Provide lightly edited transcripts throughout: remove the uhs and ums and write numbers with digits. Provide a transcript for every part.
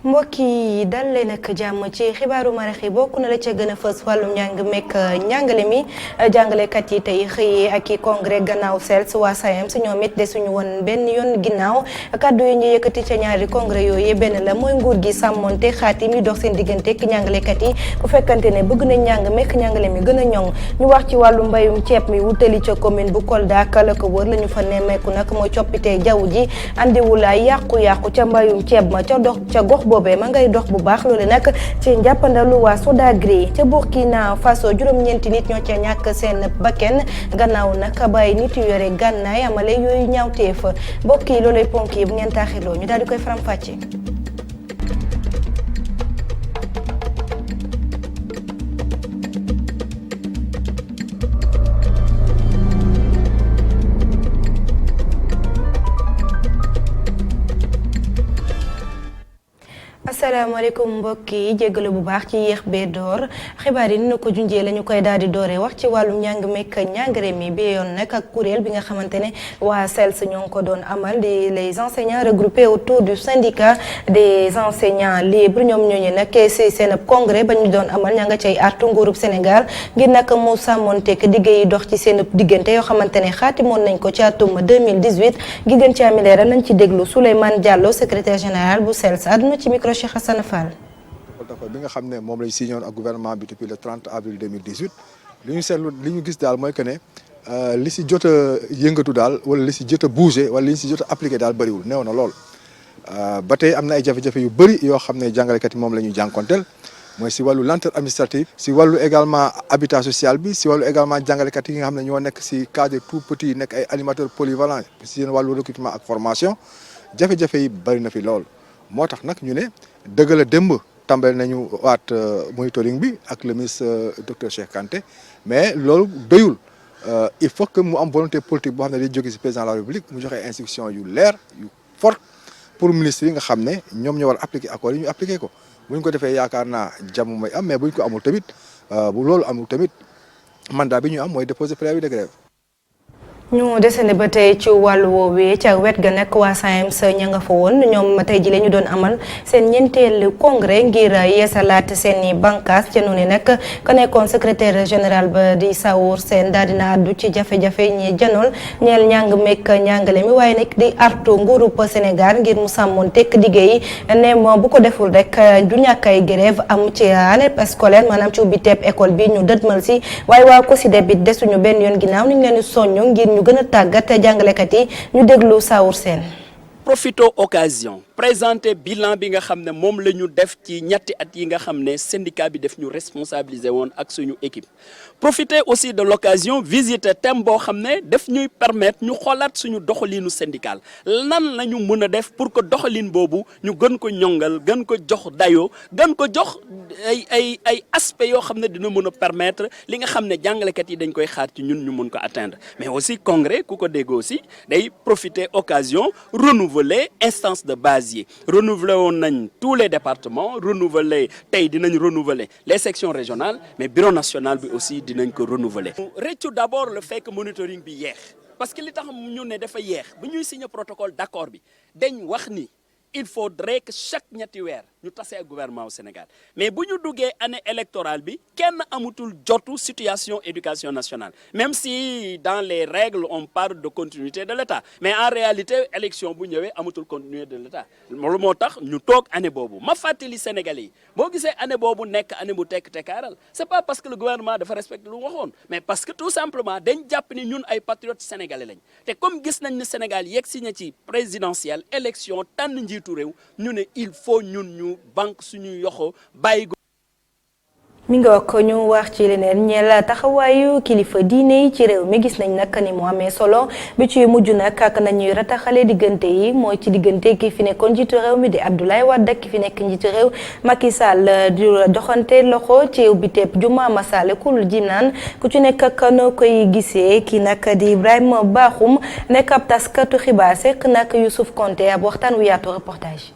mbokk yi dal leen ak jàmm ci xibaaru marax yi bokk na la ca gën a fës wàllum njàng mekk njàngale mi jàngalekat yi tey xëyee ak i congrès gannaaw SELS waa SAEMS ñoom it desuñu woon benn yoon ginnaaw kaddu yi ñu yëkkati ca ñaari congrès yooyu benn la mooy nguur gi sàmmonte xaati mi dox seen diggante ak njàngalekat yi bu fekkante ne bëgg nañ njàng mekk njàngale mi gën a ñoŋ ñu wax ci wàllu mbayum ceeb mi wutali ca commune bu Kolda ak la ko wër la ñu fa nemmeeku nag mooy coppite jaww ji andiwul ay yàqu-yàqu ca mbayum ceeb ma ca gox boobee ma ngay dox bu baax loole nag ci njàppandalu waa Sodagri ca Burkina Faso juróom-ñeenti nit ñoo ca ñàkk seen bakken gannaaw nag bàyyi nit yu yore gànnaay amale yooyu ñaawteef mbokk yi loolay ponk yi bu ngeen taaxirloo ñu daal di koy faram-fàcce. asalaamaaleykum mbokk yi jégalu bu baax ci yéex bee door xibaar yi ni na ko junjee la ñu koy daal di dooree wax ci wàllum njàng mekk njàngare mi bi yoon nag ak kuréel bi nga xamante ne waa SELS ñoo ngi ko doon amal di les enseignants regroupés autour du syndicat des enseignants libres ñoom ñooñu nag si seen congrès ba ñu doon amal ña nga cay artu nguurub Sénégal ngir nag mu sàmmonteeg diggé yi dox ci seen diggante yoo xamante ne xaatimoon nañ ko ci atum 2018 gi gën ci ami leeral nañ ci déglu Souleymane Diallo secrétaire général bu SELS àdduna ci micro Cheikh Hassane Fall. bi nga xam ne moom lañ signé woon ak gouvernement bi depuis le 30 avril 2018 li ñu seetlu li ñu gis daal mooy que ne li si jot a yëngatu daal wala li si jot a bougé wala li si jot a appliqué daal bëriwul néew na lool. ba tey am na ay jafe-jafe yu bëri yoo xam ne jàngalekat yi moom la ñuy jànkonteel mooy si wàllu lenteur administrative si wàllu également habitat social bi si wàllu également jàngalekat yi nga xam ne ñoo nekk si cadre tout petit nekk ay animateurs polyvalents si seen wàllu recrutement ak formation jafe-jafe yi bëri na fi lool. moo tax nag ñu ne dëgg la démb tàmbali nañu waat monitoring bi ak le ministre docteur Cheikh Kanté mais loolu doyul il faut que mu am volonté politique boo xam ne day jóge ci président de la République mu joxe instruction yu leer yu fort pour ministre yi nga xam ne ñoom ñoo war a appliquer accords yi ñu appliquer ko bu ñu ko defee yaakaar naa jàmm mooy am mais bu ñu ko amul tamit bu loolu amul tamit mandat bi ñu am mooy déposer préavis de grève. ñu desandi ba tey ci wàllu woowee ca wet ga nag waa SAEMS ña nga fa woon ñoom tey ji la ñu doon amal seen ñeenteelu congrès ngir yeesalaat seen i bànqaas ca noonu nag ka nekkoon secrétaire général ba di Saour Sène daal dina àddu ci jafe-jafe ñi janool ñeel njàng mekk njàngale mi waaye nag di artu nguurub Sénégal ngir mu sàmmoon tekk liggéey ne moom bu ko deful rek du ñàkk ay grève am ci année scolaire maanaam ci ubbi teeb école bi ñu dëdmal si waaye waa COSYDEP bi desuñu benn yoon ginnaaw ni ñu leen di soññu ngir ñu gën a tàggat jàngalekat yi ñu déglu Saour Sène. Profito occasion présenter bilan bi nga xam ne moom la ñu def ci ñetti at yi nga xam ne syndicat bi def ñu responsabiliser woon ak suñu équipe profiter aussi de l'occasion visiter thème boo xam ne daf ñuy permettre ñu xoolaat suñu doxalinu syndical lan la ñu mën a def pour que doxalin boobu ñu gën ko ñongal gën ko jox dayoo gën ko jox ay aspects yoo xam ne dina mën a permettre li nga xam ne jàngalekat yi dañ koy xaar ci ñun ñu mën ko atteindre mais aussi congrès ku ko dégg aussi day profiter occasion renouveler instance de base yi renouveler woon nañ tous les départements renouveler tey dinañ renouveler les sections régionales mais bureau national bi aussi dinañ ko renouveler. rëccu d'abord le fait que monitoring bi yeex parce que li tax ñu ne dafa yeex bu ñuy signer protocole d'accord bi dañ wax ni il faudrait que chaque ñetti weer ñu tase ak gouvernement au Sénégal mais bu ñu duggee année électorale bi kenn amutul jotu situation éducation nationale même si dans les règles on parle de continuité de l'État mais en réalité élection bu ñëwee amutul continuité de l'État loolu moo tax ñu toog année boobu ma fàttali Sénégalais yi boo gisee année boobu nekk année bu tekkaaral c'est pas parce que le gouvernement dafa respecté lu waxoon mais parce que tout simplement dañ jàpp ni ñun ay patriotes sénégalais lañ te comme gis nañ ne Sénégal yegg si na ci présidentielle élection tànn njiitu réew ñu ne il faut ñun ñu banque suñu yoxo bàyyi mi nga ko ñu wax ci leneen ñeel taxawaayu kilifa diine yi ci réew mi gis nañ nag ni mu amee solo bi ci mujj nag ak nañuy rataxale diggante yi mooy ci diggante ki fi nekkoon njiitu réew mi di Abdoulaye Wade ki fi nekk njiitu réew Macky Sall di joxante loxo ci ubbiteeb juma Massalikul Jinaan ku ci nekk ak noo koy gisee ki nag di Ibrahima Bakhoum nekk ab taskatu xibaar sekk nag Youssouf Konté ab waxtaan wu yaatu reportage.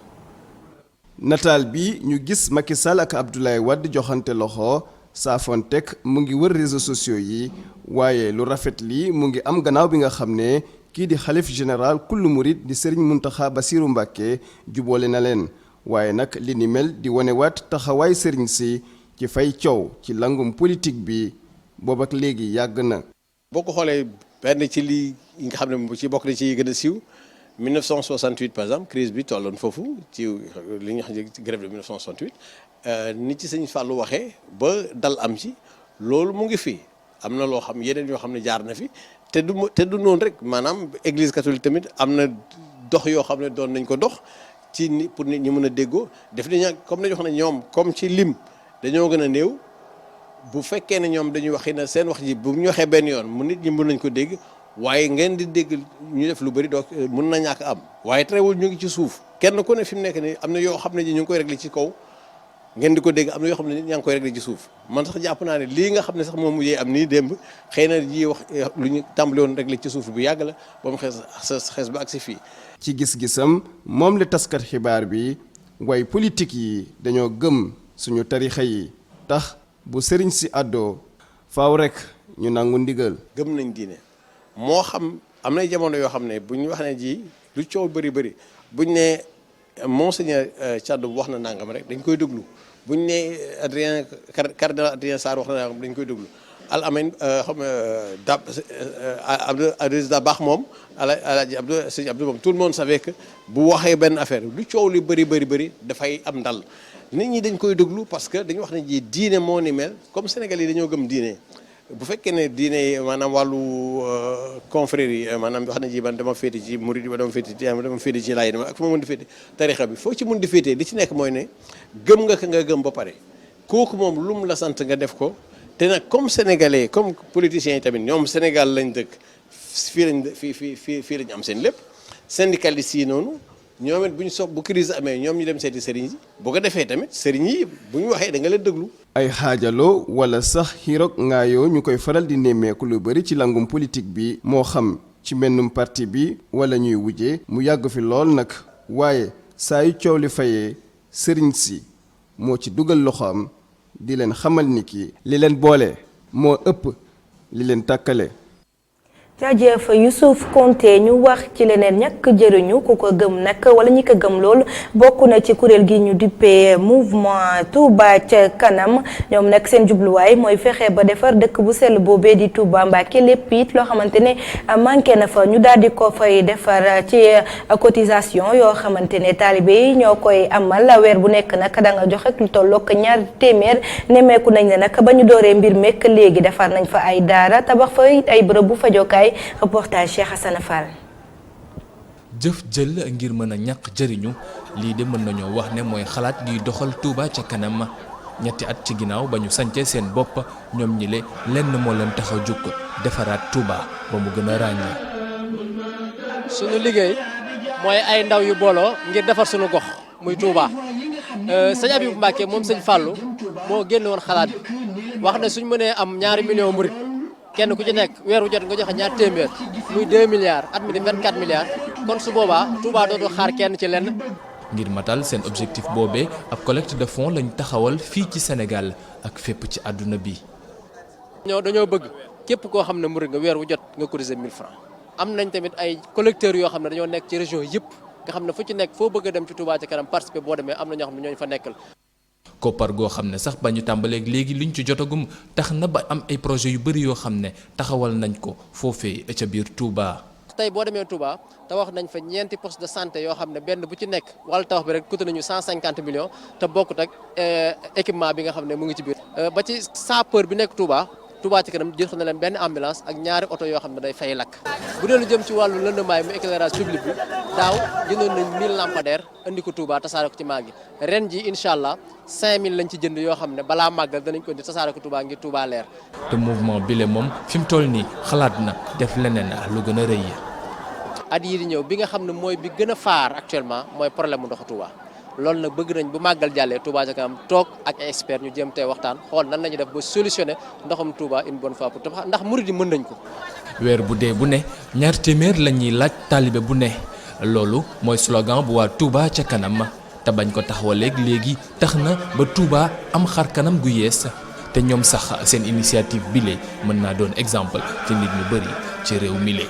nataal bi ñu gis Macky Sall ak Abdoulaye Wade joxante loxo saafontek mu ngi wër réseaux sociaux yi waaye lu rafet li mu ngi am gannaaw bi nga xam ne kii di xalif général kullu murid di Serigne Mountakha Bassirou Mbacké jubboole na leen waaye nag li ni mel di wanewaat taxawaay Serigne si ci fay coow ci langum politique bi boobu ak léegi yàgg na. boo ko xoolee benn ci lii nga xam ne ci bokk na ci gën a siiw 1968 par exemple crise bi tolloon foofu ci li nga xam ne grève de 1968 ni ci sëñ Fallou waxee ba dal am ci loolu mu ngi fi am na loo xam yeneen yoo xam ne jaar na fi te du noonu rek maanaam église catholique tamit am na dox yoo xam ne doon nañ ko dox ci ni pour nit ñi mën a déggoo def nañ comme dañu wax ne ñoom comme ci lim dañoo gën a néew bu fekkee ne ñoom dañuy wax ne seen wax ji bu ñu waxee benn yoon mu nit ñi mën nañ ko dégg waaye ngeen di dégg ñu def lu bëri donc mën na ñàkk am waaye terewul ñu ngi ci suuf kenn ku ne fi mu nekk nii am na yoo xam ne ñu ngi koy réglé ci kaw ngeen di ko dégg am na yoo xam ne nit ñaa ngi koy réglé ci suuf man sax jàpp naa ne lii nga xam ne sax moom mujjee am nii démb xëy na ji wax lu ñu tàmbali woon réglé ci suuf bu yàgg la ba mu xees ba ak si fii. ci gis-gisam moom la taskat xibaar bi waaye politique yi dañoo gëm suñu tarixa yi tax bu sëriñ si àddoo faaw rek ñu nangu ndigal. gëm nañ diine moo xam am na jamono yoo xam ne bu ñu wax ne ji lu coow bëri buñ ne monseigneur Thiandoum wax na nangam rek dañ koy déglu buñ ne cardinal Adrien Sarr wax na nangam dañ koy déglu al amen xam Abdou Dabakh moom Alaaji Sëñ Abdou moom tout le monde savait que bu waxee benn affaire lu coow li bëri dafay am ndal nit ñi dañ koy déglu parce que dañu wax ne ji diine moo ni mel comme Sénégal yi dañoo gëm diine bu fekkee ne diine yi maanaam wàllu confrérie yi maanaam wax na ji man dama féete ci murid ba dama féete ci laay dama ak fu ma mën di féete tarixa bi foo ci mën di féetee li ci nekk mooy ne gëm nga ka nga gëm ba pare kooku moom lu mu la sant nga def ko te nag comme sénégalais comme politiciens yi tamit ñoom Sénégal lañ dëkk fii lañ am seen lépp syndicalistes yi noonu ñoom it bu crise amee ñoom ñu dem seeti sëriñ yi bu ko defee tamit sëriñ yi bu ñu waxee da nga leen déglu. ay xaajaloo wala sax xiirog ngaayoo ñu koy faral di nemmeeku lu bari ci langum politique bi moo xam ci mennum parti bi wala ñuy wujje mu yàgg fi lool nag waaye saa yu coow li fayee sëriñ si moo ci dugal loxoom di leen xamal ni ki li leen boole moo ëpp li leen tàkkale. jaajëf Youssouf Konté ñu wax ci leneen ñàkk jëriñu ku ko gëm nag wala ñi ko gëm loolu bokk na ci kuréel gi ñu duppee mouvement Touba ca kanam ñoom nag seen jubluwaay mooy fexe ba defar dëkk bu sell boobee di Touba Mbacké lépp it loo xamante ne manqué na fa ñu daal di ko fay defar ci cotisation yoo xamante ne taalibe yi ñoo koy amal weer bu nekk nag da nga joxe lu tollook 200 téeméer nemmeeku nañ ne nag ba ñu dooree mbir mekk léegi defar nañ fa ay daara tabax fa ay bërëb bu fajokaay reportage Cheikh Hassana Fall. jëf jël ngir mën a ñàkk jëriñu lii de mën nañoo wax ne mooy xalaat liy doxal Touba ca kanam ñetti at ci ginnaaw ba ñu sance seen bopp ñoom ñi le lenn moo leen tax a jóg defaraat Touba ba mu gën a ràññee. suñu liggéey mooy ay ndaw yu booloo ngir defar suñu gox muy Touba sëñ Abibou Mbacké moom sëñ Fallou moo génn woon xalaat bi wax ne suñ mënee am 2 millions murit kenn ku ci nekk weer wu jot nga joxe 2 téeméer muy 2 milliards at mi di 24 milliards kon su boobaa Touba dootu xaar kenn ci lenn. ngir matal seen objectif boobee ab collecte de fonds lañ taxawal fii ci Sénégal ak fépp ci àdduna bi. dañoo bëgg képp koo xam ne murid nga weer wu jot nga cotiser 1000 francs am nañ tamit ay collecteurs yoo xam ne dañoo nekk ci région yëpp nga xam ne fu ci nekk foo bëgg a dem ci Touba ca kanam participer boo demee am na ñoo xam ne ñooñu fa nekkal. koppar goo xam ne sax ba ñu tàmbaleeg léegi liñ ci jotagum tax na ba am ay projets yu bëri yoo xam ne taxawal nañ ko foofee ca biir Touba. tey boo demee Touba tabax nañ fa 4 postes de santé yoo xam ne benn bu ci nekk wàllu tabax bi rek coûté nañu 150 millions te bokkut ak équipement bi nga xam ne mu ngi ci biir. ba ci sapeur bi nekk Touba ca kanam jël na leen benn ambulance ak 2 oto yoo xam ne day fay lakk. bu dee lu jëm ci wàllu lëndamaay mu éclairage public bi daaw jëndoon nañ 1000 lampadaires andi ko Touba tasaare ko ci màgg ren ji incha allah 5000 lañ ci jënd yoo xam ne balaa màggal danañ ko indi tasaare ko Touba ngir Touba leer. te mouvement bile moom fi mu toll nii xalaat na def leneen lu gën a rëy. at yii di ñëw bi nga xam ne mooy bi gën a faar actuellement mooy problème mu ndoxu Touba loolu nag bëgg nañ bu màggal jàllee Touba ca kanam toog ak expert ñu jëm tey waxtaan xool nan la ñuy def ba solutionner ndoxum Touba une bonne fois pour tout ndax murid yi mën nañ ko. weer bu dee bu ne 2 téeméer la ñuy laaj taalibe bu ne loolu mooy slogan bu waa Touba ca kanam te bañ ko taxawaleeg léegi tax na ba Touba am xar kanam gu yees te ñoom sax seen initiative bile mën naa doon exemple ci nit ñu bëri ci réew mi le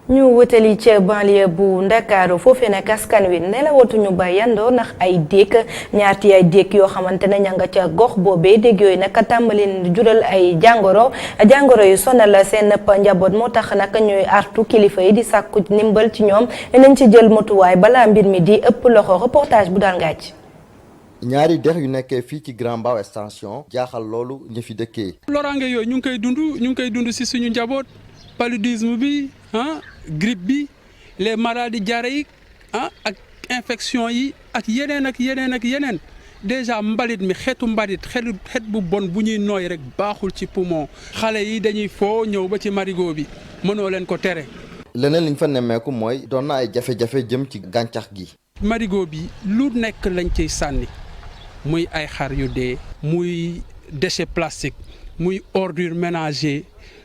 ñu wutali ca banlieue bu Ndakaaru foofee nag askan wi nelawatuñu ba yandoo ndax ay déeg ñaati ay déeg yoo xamante ne ña nga ca gox boobee déeg yooyu nag tàmbali jural ay jàngoro yu sonal seen njaboot moo tax nag ñuy artu kilifa yi di sàkku ndimbal ci ñoom nañ ci jël motuwaay balaa mbir mi di ëpp loxo reportage bu daal ngaaj. ñaari dex yu nekkee fii ci Grand Mbao extension jaaxal loolu ñi fi dëkkee. loraange yooyu ñu ngi koy dund ci suñu njaboot paludisme bi grippe bi les maladies diarrhéiques ak infection yi ak yeneen déjà mbalit mi xeetu mbalit xeet bu bon bu ñuy nooy rek baaxul ci poumon xale yi dañuy foo ñëw ba ci marigot bi mënoo leen ko tere. leneen liñ fa nemmeeku mooy doon na ay jafe-jafe jëm ci gàncax gi. marigot bi lu nekk lañ ciy sànni muy ay xar yu dee muy déchet plastique muy ordure ménager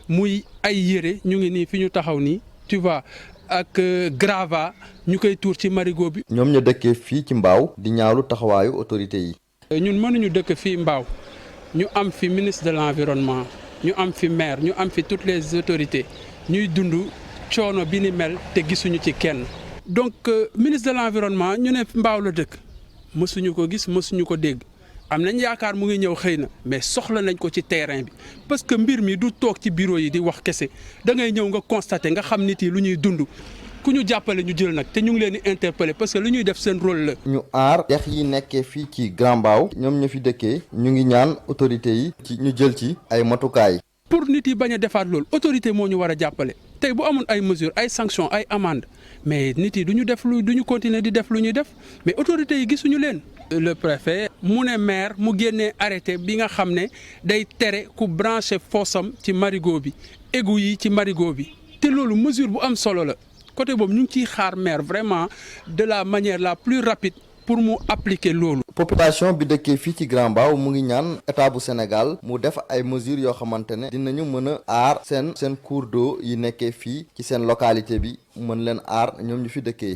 muy ay yére ñu ngi nii fi ñu taxaw nii tu vois ak grava ñu koy tuur ci marigot bi. ñoom ñu dëkkee fii ci Mbao di ñaawlu taxawaayu autorité yi. ñun mënuñu dëkk fii Mbao ñu am fi ministre de l'environnement ñu am fi maire ñu am fi toutes les autorités ñuy dund coono bi ni mel te gisuñu ci kenn. donc ministre de l'environnement ñu ne Mbao la dëkk mësuñu ko gis mësuñu ko dégg. am nañ yaakaar mu ngi ñëw xëy na mais soxla nañ ko ci terrain bi parce que mbir mi du toog ci bureau yi di wax kese da ngay ñëw nga constater nga xam nit yi lu ñuy dund ku ñu jàppale ñu jël nag te ñu ngi leen di interpeller parce que lu ñuy def seen rôle la. ñu aar dex yi nekkee fii ci Grand Mbao ñoom ñu fi dëkkee ñu ngi ñaan autorités yi ci ñu jël ci ay matukaay. pour nit yi bañ a defaat loolu autorité moo ñu war a jàppale tey bu amoon ay mesures ay sanctions ay amendes mais nit yi du ñu continuer di def lu ñuy def mais autorités yi gisuñu leen. le préfet mu ne maire mu génnee arrêté bi nga xam ne day tere ku branché fossam ci marigot bi égout yi ci marigot bi te loolu mesure bu am solo la côté boobu ñu ngi ciy xaar maire vraiment de la manière la plus rapide pour mu appliquer loolu. population bi dëkkee fii ci Grand Mbao mu ngi ñaan état bu Sénégal mu def ay mesures yoo xamante ne dinañu mën a aar seen cours d'eau yi nekkee fii ci seen localité bi mën leen aar ñoom ñu fi dëkkee.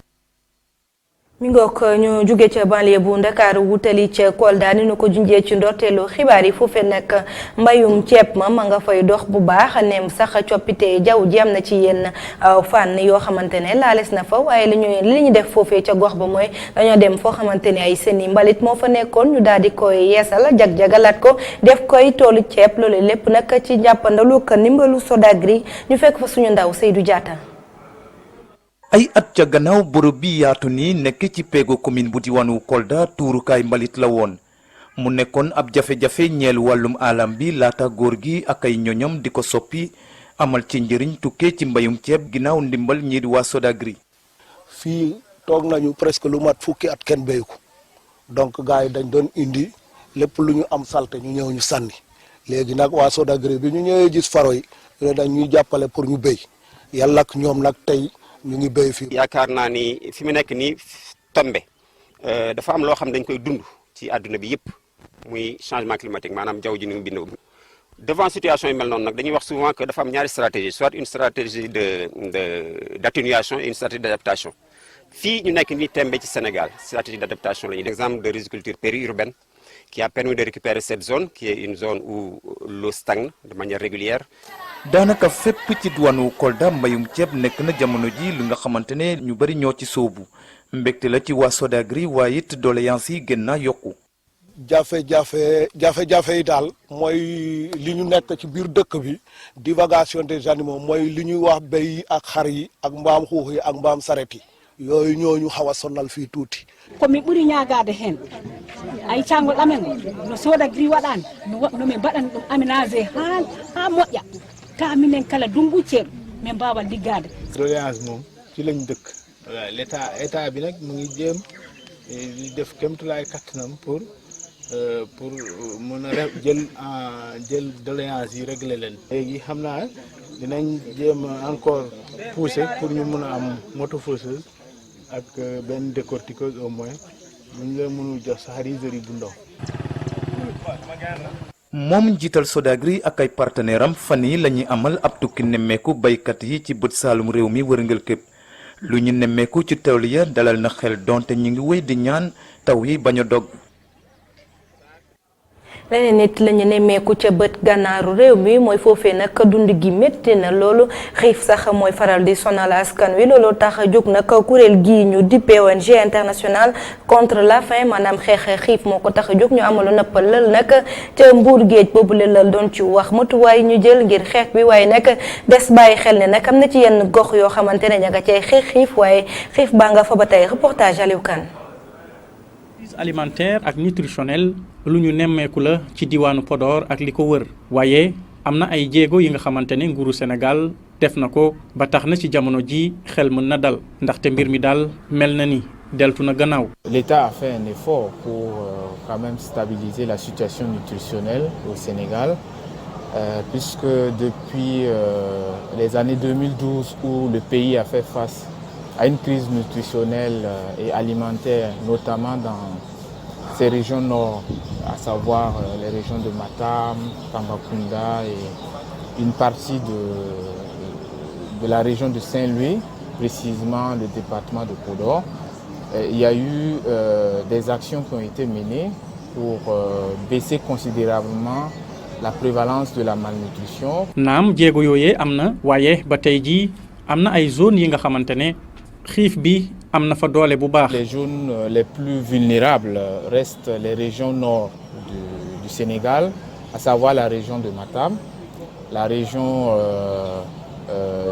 mi ngoog ñu jóge ca banlieue bu Ndakaaru wutali ca Kolda ni nu ko junjee ci ndorteelu xibaar yi foofee nag mbayum ceeb ma nga fay dox bu baax neem sax coppite jaww ji am na ci yenn fànn yoo xamante ne laales na fa waaye li ñu def foofee ca gox ba mooy dañoo dem foo xamante ne ay seeni mbalit moo fa nekkoon ñu daal di koy yeesal jag-jagalaat ko def koy toolu ceeb loolu lépp nag ci njàppandalu ko ndimbalu Sodagri ñu fekk fa suñu ndaw Seydou Diatta. ay at ca gannaaw bërëb bi yaatu ni nekk ci peegu commune bu diwaanu Kolda tuurukaay mbalit la woon mu nekkoon ab jafe-jafe ñeel wàllum alam bi laata góor gi ak ay ñoñom di ko soppi amal ci njëriñ tukkee ci mbayum ceeb ginnaaw ndimbal ñii di waa Sodagri. fii toog nañu presque lu mat fukki at kenn béyu ko donc gars yi dañ doon indi lépp lu ñu am salte ñu ñëw ñu sànni léegi nag waa Sodagri bi ñu ñëwee gis faro yi ñu ne dañ ñuy jàppale pour ñu béy yàlla ak ñoom nag tey ñu ngi béy fii. yaakaar naa ni fi mu nekk nii tombe dafa am loo xam dañ koy dund ci àdduna bi yëpp muy changement climatique maanaam jaww ji ni mu bindoo. devant situation yi mel noonu nag dañuy wax souvent que dafa am ñaari stratégie soit une stratégie d'atténuation et une stratégie d'adaptation fii ñu nekk nii tembe ci Sénégal stratégie d'adaptation la ñuy exemple de riziculture périurbaine qui a permis de récupérer cette zone qui est une zone où l'eau stagne de manière régulière. daanaka fépp ci diwaanu Kolda mbayum ceeb nekk na jamono ji li nga xamante ne ñu bari ñoo ci soobu mbégte la ci waa Sodagri waaye it doléance yi gën naa yokku. jafe-jafe yi daal mooy li ñu nekk ci biir dëkk bi divagation des animaux mooy li ñuy wax béy yi ak xar yi ak mbaam xuux yi ak mbaam saret yi yooyu ñooñu xaw a sonal fii tuuti. komi ɓuri ñagade hen ay cangol amen no Sodagri waɗani nomin mbaɗan ɗum aménagé ha moƴƴa ta minen kala dumbu ceeɗu min mbawa liggade. doléance moom ci lañ dëkk voilà état bi nag mu ngi jéem di def kéemtulaay kattanam pour mën a jël doléance yi régler leen. léegi xam naa dinañ jéem encore pousser pour ñu mën a am motofosseuse ak benn décortiqueuse au moins ñu la mënul jox sax rizerie bu ndaw. moom njiital Sodagri ak ay partenaire am fan yi la ñuy amal ab tukki nemmeeku baykat yi ci bët saalum réew mi wërngal képp lu ñu nemmeeku ci tool ya dalal na xel donte ñu ngi wéy di ñaan taw yi bañ a dog. leneen nit lañu nemmeeku ca bët gànnaaru réew mi mooy foofee nag dund gi métti na loolu xiif sax mooy faral di sonal askan wi loolu tax a jóg nag kuréel gii ñu dippee ONG international contre la faim maanaam xeex xiif moo ko tax a jóg ñu amalu nëppal lël nag ca mbuur géej boobu lël doon ci wax matuwaay ñu jël ngir xeex bi waaye nag des bàyyi xel ne nag am na ci yenn gox yoo xamante ne ña nga cay xeex xiif waaye xiif baa nga fa ba tey reportage Aliou Kane. Alimentaire ak nutritionnel lu ñu nemmeeku la ci diwaanu Podor ak li ko wër waaye am na ay jéego yi nga xamante ne nguuru Sénégal def na ko ba tax na ci jamono ji xel mën na dal ndaxte mbir mi daal mel na ni deltu na gannaaw. L'État a fait un effort pour quand même stabiliser la situation nutritionnelle au Sénégal puisque depuis les années 2012 où le pays a fait face à une crise nutritionnelle et alimentaire, notamment dans ces régions nord, à savoir les régions de Matam, Tambacounda et une partie de la région de Saint-Louis, précisément le département de Podor. Il y a eu des actions qui ont été menées pour baisser considérablement la prévalence de la malnutrition. Naam jéego yooyee am na waaye ba tey jii am na ay zones yi nga xamante ne xiif bi am na fa doole bu baax. Les zones les plus vulnérables restent les régions nord du Sénégal, à savoir la région de Matam, la région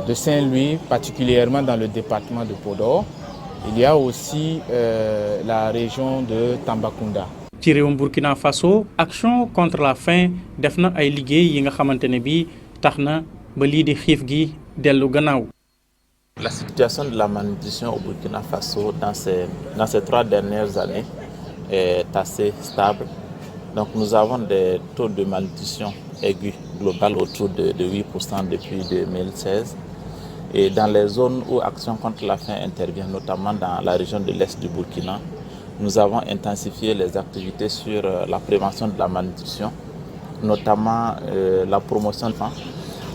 de Saint-Louis, particulièrement dans le département de Podor. Il y a aussi la région de Tambacounda. ci réewum Burkina Faso action contre la faim def na ay liggéey yi nga xamante ne bii tax na ba lii di xiif gi dellu gannaaw. La situation de la malnutrition au Burkina Faso dans ces 3 dernières années est assez stable. Donc nous avons des taux de malnutrition aigus global autour de 8% depuis 2016. Et dans les zones où Action contre la faim intervient, notamment dans la région de l'Est du Burkina, nous avons intensifié les activités sur la prévention de la malnutrition, notamment la promotion de l'enfant.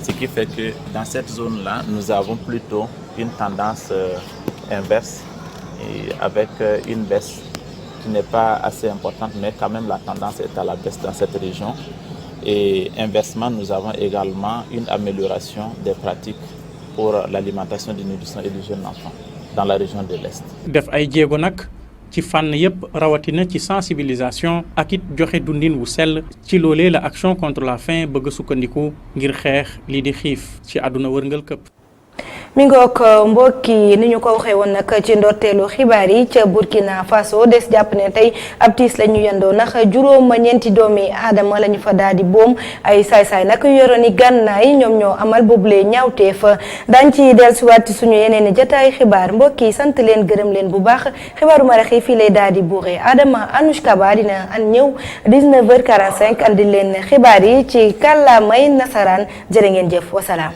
Ce qui fait que dans cette zone-là, nous avons plutôt une tendance inverse et avec une baisse qui n'est pas assez importante, mais quand même la tendance est à la baisse dans cette région. Et inversement, nous avons également une amélioration des pratiques pour l'alimentation du nourrisson et du jeune enfant dans la région de l'Est. def ay jéego nag ci fànn yépp rawatina ci sensibilisation ak it joxe dundin wu sell ci loolee la action contre la faim bëgg sukkandiku ngir xeex lii di xiif ci àdduna wërngal këpp. mi ngoog mbokk yi ni ñu ko waxee woon nag ci ndorteelu xibaar yi ca Burkina Faso des jàpp ne tey ab tiis la ñu yendoo ndax juróom-ñeenti doomi aadama la ñu fa daal di boom ay saay-saay nag yoroon i gànnaay ñoom ñoo amal boobule ñaawteef daañ ci dellusiwaat suñu yeneen i jotaay xibaar mbokk yi sant leen gërëm leen bu baax xibaaru maraxi fii lay daal di buuree Adama Anouchka Ba dina an ñëw 19h45 andi leen xibaar yi ci kàllaamay nasaraan jërë ngeen jëf wasalaam.